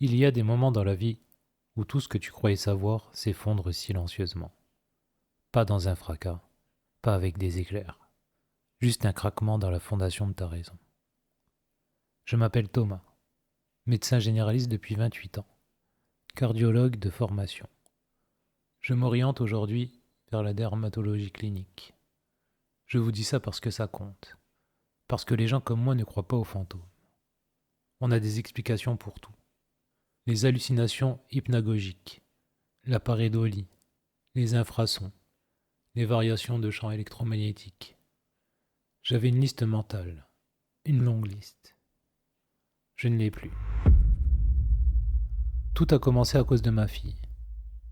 Il y a des moments dans la vie où tout ce que tu croyais savoir s'effondre silencieusement. Pas dans un fracas, pas avec des éclairs, juste un craquement dans la fondation de ta raison. Je m'appelle Thomas, médecin généraliste depuis 28 ans, cardiologue de formation. Je m'oriente aujourd'hui vers la dermatologie clinique. Je vous dis ça parce que ça compte, parce que les gens comme moi ne croient pas aux fantômes. On a des explications pour tout. Les hallucinations hypnagogiques, la pareidolie, les infrasons, les variations de champs électromagnétiques. J'avais une liste mentale, une longue liste. Je ne l'ai plus. Tout a commencé à cause de ma fille.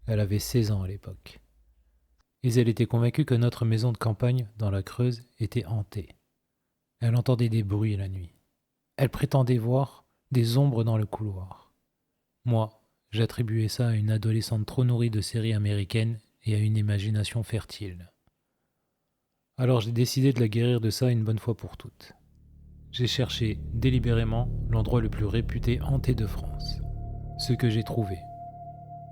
Elle avait 16 ans à l'époque. Et elle était convaincue que notre maison de campagne, dans la Creuse, était hantée. Elle entendait des bruits la nuit. Elle prétendait voir des ombres dans le couloir. Moi, j'attribuais ça à une adolescente trop nourrie de séries américaines et à une imagination fertile. Alors j'ai décidé de la guérir de ça une bonne fois pour toutes. J'ai cherché délibérément l'endroit le plus réputé hanté de France. Ce que j'ai trouvé.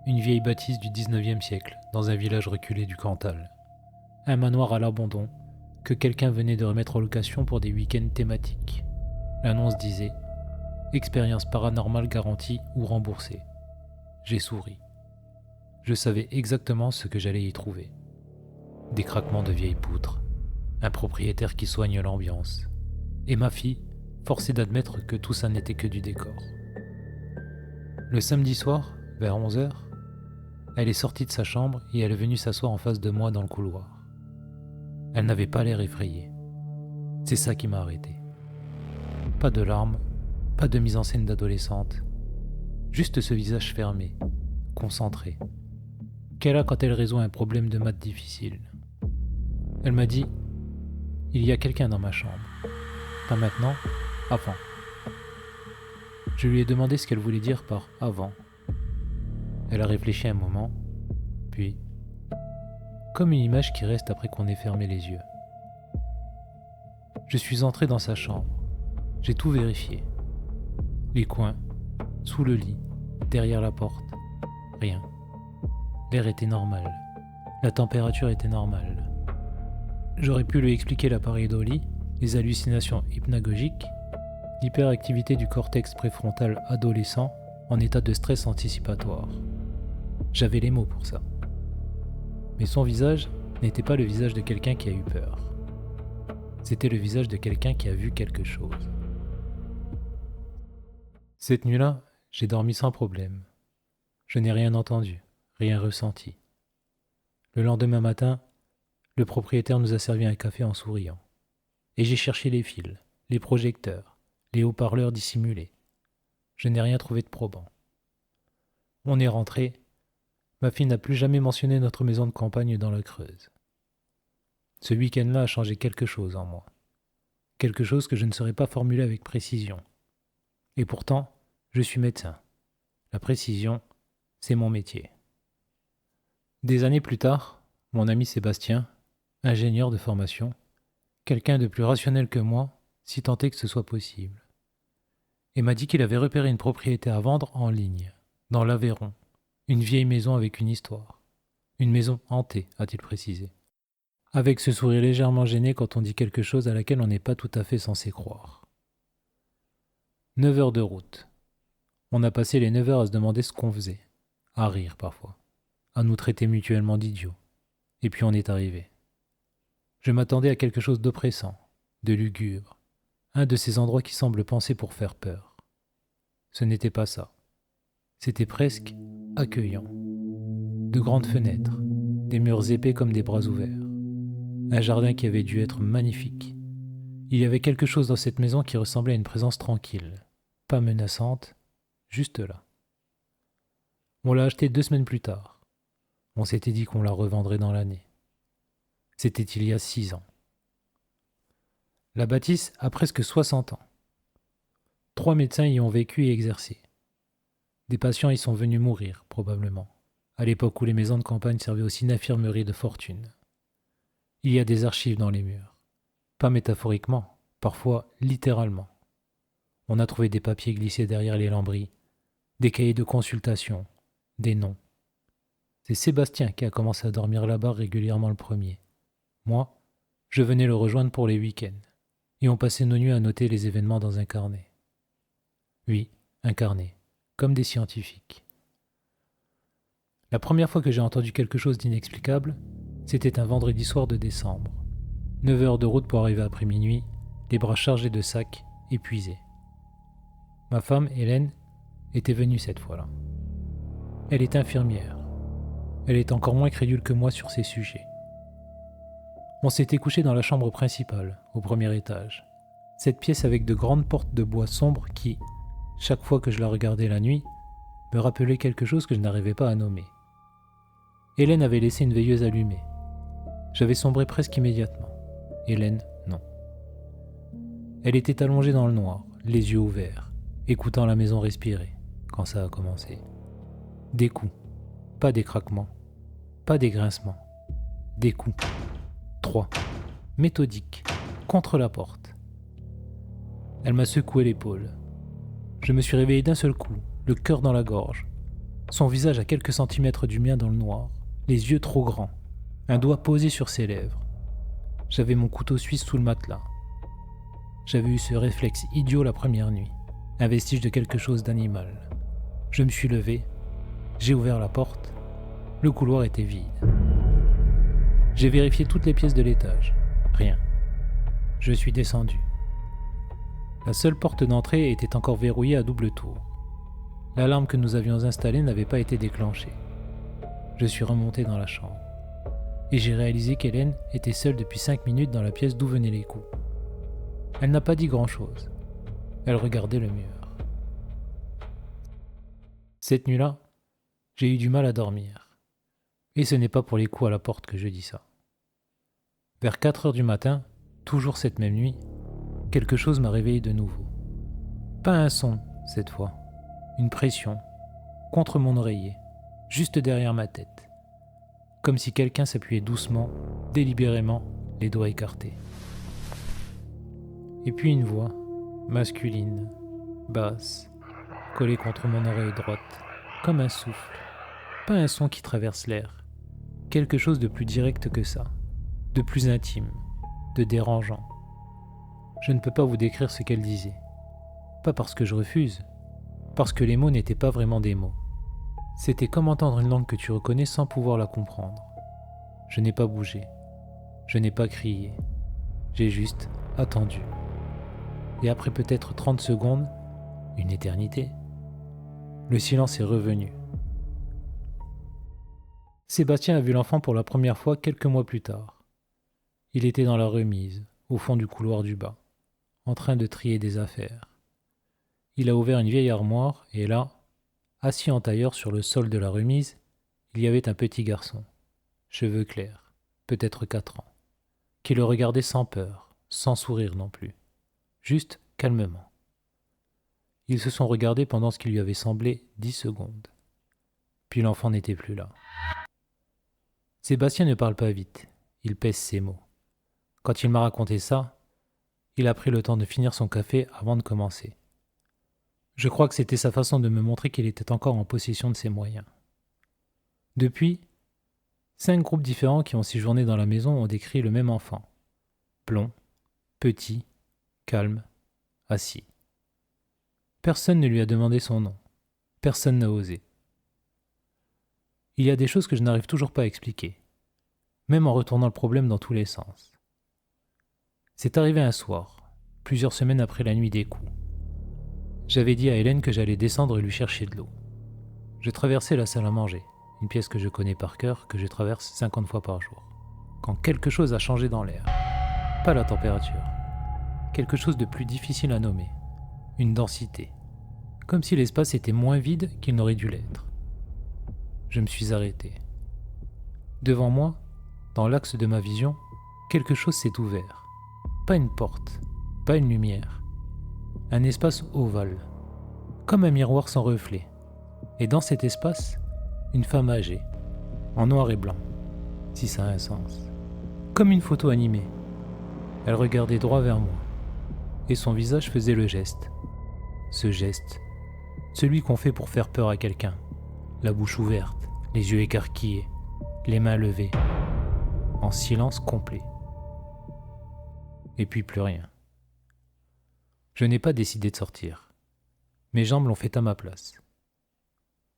Une vieille bâtisse du 19e siècle, dans un village reculé du Cantal. Un manoir à l'abandon, que quelqu'un venait de remettre en location pour des week-ends thématiques. L'annonce disait « Expérience paranormale garantie ou remboursée ». J'ai souri. Je savais exactement ce que j'allais y trouver. Des craquements de vieilles poutres, un propriétaire qui soigne l'ambiance, et ma fille, forcée d'admettre que tout ça n'était que du décor. Le samedi soir, vers 11h, elle est sortie de sa chambre et elle est venue s'asseoir en face de moi dans le couloir. Elle n'avait pas l'air effrayée. C'est ça qui m'a arrêté. Pas de larmes, pas de mise en scène d'adolescente, juste ce visage fermé, concentré, qu'elle a quand elle résout un problème de maths difficile. Elle m'a dit « Il y a quelqu'un dans ma chambre. Pas maintenant, avant. » Je lui ai demandé ce qu'elle voulait dire par « avant ». Elle a réfléchi un moment, puis, comme une image qui reste après qu'on ait fermé les yeux. Je suis entré dans sa chambre. J'ai tout vérifié. Les coins, sous le lit, derrière la porte, rien. L'air était normal. La température était normale. J'aurais pu lui expliquer la pareidolie, les hallucinations hypnagogiques, l'hyperactivité du cortex préfrontal adolescent en état de stress anticipatoire. J'avais les mots pour ça. Mais son visage n'était pas le visage de quelqu'un qui a eu peur. C'était le visage de quelqu'un qui a vu quelque chose. Cette nuit-là, j'ai dormi sans problème. Je n'ai rien entendu, rien ressenti. Le lendemain matin, le propriétaire nous a servi un café en souriant. Et j'ai cherché les fils, les projecteurs, les haut-parleurs dissimulés. Je n'ai rien trouvé de probant. On est rentré. Ma fille n'a plus jamais mentionné notre maison de campagne dans la Creuse. Ce week-end-là a changé quelque chose en moi. Quelque chose que je ne saurais pas formuler avec précision. Et pourtant, je suis médecin. La précision, c'est mon métier. Des années plus tard, mon ami Sébastien, ingénieur de formation, quelqu'un de plus rationnel que moi, si tant est que ce soit possible, et m'a dit qu'il avait repéré une propriété à vendre en ligne, dans l'Aveyron, une vieille maison avec une histoire. Une maison hantée, a-t-il précisé. Avec ce sourire légèrement gêné quand on dit quelque chose à laquelle on n'est pas tout à fait censé croire. 9 heures de route. On a passé les 9 heures à se demander ce qu'on faisait, à rire parfois, à nous traiter mutuellement d'idiots. Et puis on est arrivé. Je m'attendais à quelque chose d'oppressant, de lugubre, un de ces endroits qui semblent pensés pour faire peur. Ce n'était pas ça. C'était presque accueillant. De grandes fenêtres, des murs épais comme des bras ouverts. Un jardin qui avait dû être magnifique. Il y avait quelque chose dans cette maison qui ressemblait à une présence tranquille, pas menaçante, juste là. On l'a acheté 2 semaines plus tard. On s'était dit qu'on la revendrait dans l'année. C'était il y a 6 ans. La bâtisse a presque 60 ans. 3 médecins y ont vécu et exercé. Des patients y sont venus mourir, probablement, à l'époque où les maisons de campagne servaient aussi d'infirmerie de fortune. Il y a des archives dans les murs. Pas métaphoriquement, parfois littéralement. On a trouvé des papiers glissés derrière les lambris, des cahiers de consultation, des noms. C'est Sébastien qui a commencé à dormir là-bas régulièrement le premier. Moi, je venais le rejoindre pour les week-ends, et on passait nos nuits à noter les événements dans un carnet. Oui, un carnet, comme des scientifiques. La première fois que j'ai entendu quelque chose d'inexplicable, c'était un vendredi soir de décembre. 9 heures de route pour arriver après minuit, les bras chargés de sacs, épuisés. Ma femme, Hélène, était venue cette fois-là. Elle est infirmière. Elle est encore moins crédule que moi sur ces sujets. On s'était couché dans la chambre principale, au premier étage. Cette pièce avec de grandes portes de bois sombre qui, chaque fois que je la regardais la nuit, me rappelait quelque chose que je n'arrivais pas à nommer. Hélène avait laissé une veilleuse allumée. J'avais sombré presque immédiatement. Hélène, non. Elle était allongée dans le noir, les yeux ouverts, écoutant la maison respirer, quand ça a commencé. Des coups, pas des craquements, pas des grincements, des coups. 3, méthodiques, contre la porte. Elle m'a secoué l'épaule. Je me suis réveillé d'un seul coup, le cœur dans la gorge. Son visage à quelques centimètres du mien dans le noir, les yeux trop grands, un doigt posé sur ses lèvres. J'avais mon couteau suisse sous le matelas. J'avais eu ce réflexe idiot la première nuit, un vestige de quelque chose d'animal. Je me suis levé, j'ai ouvert la porte, le couloir était vide. J'ai vérifié toutes les pièces de l'étage, rien. Je suis descendu. La seule porte d'entrée était encore verrouillée à double tour. L'alarme que nous avions installée n'avait pas été déclenchée. Je suis remonté dans la chambre. Et j'ai réalisé qu'Hélène était seule depuis 5 minutes dans la pièce d'où venaient les coups. Elle n'a pas dit grand-chose. Elle regardait le mur. Cette nuit-là, j'ai eu du mal à dormir. Et ce n'est pas pour les coups à la porte que je dis ça. Vers 4 heures du matin, toujours cette même nuit, quelque chose m'a réveillé de nouveau. Pas un son, cette fois. Une pression, contre mon oreiller, juste derrière ma tête. Comme si quelqu'un s'appuyait doucement, délibérément, les doigts écartés. Et puis une voix, masculine, basse, collée contre mon oreille droite, comme un souffle. Pas un son qui traverse l'air. Quelque chose de plus direct que ça, de plus intime, de dérangeant. Je ne peux pas vous décrire ce qu'elle disait. Pas parce que je refuse, parce que les mots n'étaient pas vraiment des mots. C'était comme entendre une langue que tu reconnais sans pouvoir la comprendre. Je n'ai pas bougé. Je n'ai pas crié. J'ai juste attendu. Et après peut-être 30 secondes, une éternité, le silence est revenu. Sébastien a vu l'enfant pour la première fois quelques mois plus tard. Il était dans la remise, au fond du couloir du bas, en train de trier des affaires. Il a ouvert une vieille armoire et là, assis en tailleur sur le sol de la remise, il y avait un petit garçon, cheveux clairs, peut-être 4 ans, qui le regardait sans peur, sans sourire non plus, juste calmement. Ils se sont regardés pendant ce qui lui avait semblé 10 secondes. Puis l'enfant n'était plus là. Sébastien ne parle pas vite, il pèse ses mots. Quand il m'a raconté ça, il a pris le temps de finir son café avant de commencer. Je crois que c'était sa façon de me montrer qu'il était encore en possession de ses moyens. Depuis, 5 groupes différents qui ont séjourné dans la maison ont décrit le même enfant. Blond, petit, calme, assis. Personne ne lui a demandé son nom. Personne n'a osé. Il y a des choses que je n'arrive toujours pas à expliquer, même en retournant le problème dans tous les sens. C'est arrivé un soir, plusieurs semaines après la nuit des coups. J'avais dit à Hélène que j'allais descendre et lui chercher de l'eau. Je traversais la salle à manger, une pièce que je connais par cœur, que je traverse 50 fois par jour, quand quelque chose a changé dans l'air. Pas la température. Quelque chose de plus difficile à nommer. Une densité. Comme si l'espace était moins vide qu'il n'aurait dû l'être. Je me suis arrêté. Devant moi, dans l'axe de ma vision, quelque chose s'est ouvert. Pas une porte, pas une lumière. Un espace ovale, comme un miroir sans reflet. Et dans cet espace, une femme âgée, en noir et blanc, si ça a un sens. Comme une photo animée. Elle regardait droit vers moi, et son visage faisait le geste. Ce geste, Celui qu'on fait pour faire peur à quelqu'un, la bouche ouverte, les yeux écarquillés, les mains levées, en silence complet. Et puis plus rien. Je n'ai pas décidé de sortir. Mes jambes l'ont fait à ma place.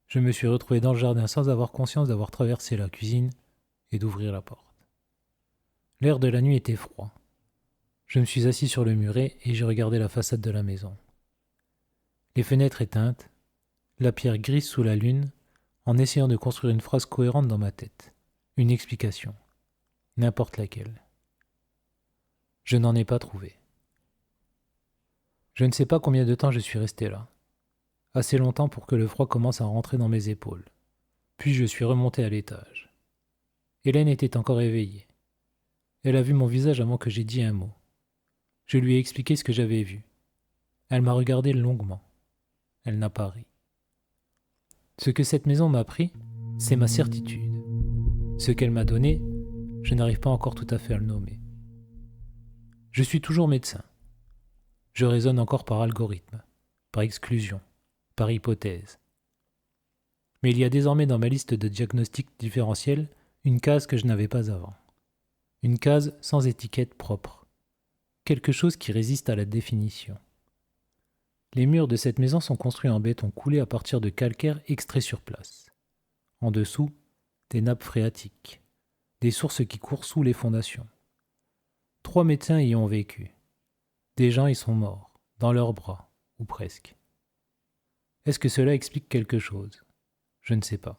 Je me suis retrouvé dans le jardin sans avoir conscience d'avoir traversé la cuisine et d'ouvrir la porte. L'air de la nuit était froid. Je me suis assis sur le muret et j'ai regardé la façade de la maison. Les fenêtres éteintes, la pierre grise sous la lune, en essayant de construire une phrase cohérente dans ma tête. Une explication. N'importe laquelle. Je n'en ai pas trouvé. Je ne sais pas combien de temps je suis resté là. Assez longtemps pour que le froid commence à rentrer dans mes épaules. Puis je suis remonté à l'étage. Hélène était encore éveillée. Elle a vu mon visage avant que j'aie dit un mot. Je lui ai expliqué ce que j'avais vu. Elle m'a regardé longuement. Elle n'a pas ri. Ce que cette maison m'a pris, c'est ma certitude. Ce qu'elle m'a donné, je n'arrive pas encore tout à fait à le nommer. Je suis toujours médecin. Je raisonne encore par algorithme, par exclusion, par hypothèse. Mais il y a désormais dans ma liste de diagnostics différentiels une case que je n'avais pas avant. Une case sans étiquette propre. Quelque chose qui résiste à la définition. Les murs de cette maison sont construits en béton coulé à partir de calcaire extrait sur place. En dessous, des nappes phréatiques, des sources qui courent sous les fondations. 3 médecins y ont vécu. Des gens y sont morts, dans leurs bras, ou presque. Est-ce que cela explique quelque chose ? Je ne sais pas.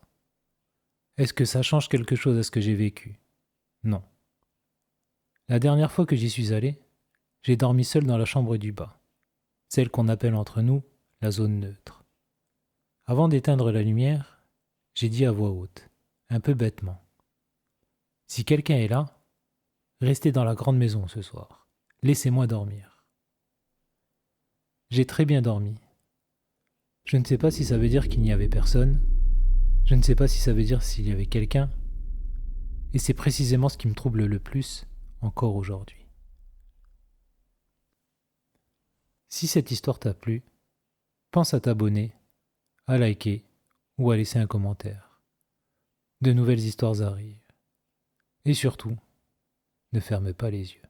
Est-ce que ça change quelque chose à ce que j'ai vécu ? Non. La dernière fois que j'y suis allé, j'ai dormi seul dans la chambre du bas, celle qu'on appelle entre nous la zone neutre. Avant d'éteindre la lumière, j'ai dit à voix haute, un peu bêtement, « Si quelqu'un est là, restez dans la grande maison ce soir. Laissez-moi dormir. » J'ai très bien dormi. Je ne sais pas si ça veut dire qu'il n'y avait personne. Je ne sais pas si ça veut dire s'il y avait quelqu'un. Et c'est précisément ce qui me trouble le plus, encore aujourd'hui. Si cette histoire t'a plu, pense à t'abonner, à liker ou à laisser un commentaire. De nouvelles histoires arrivent. Et surtout, ne ferme pas les yeux.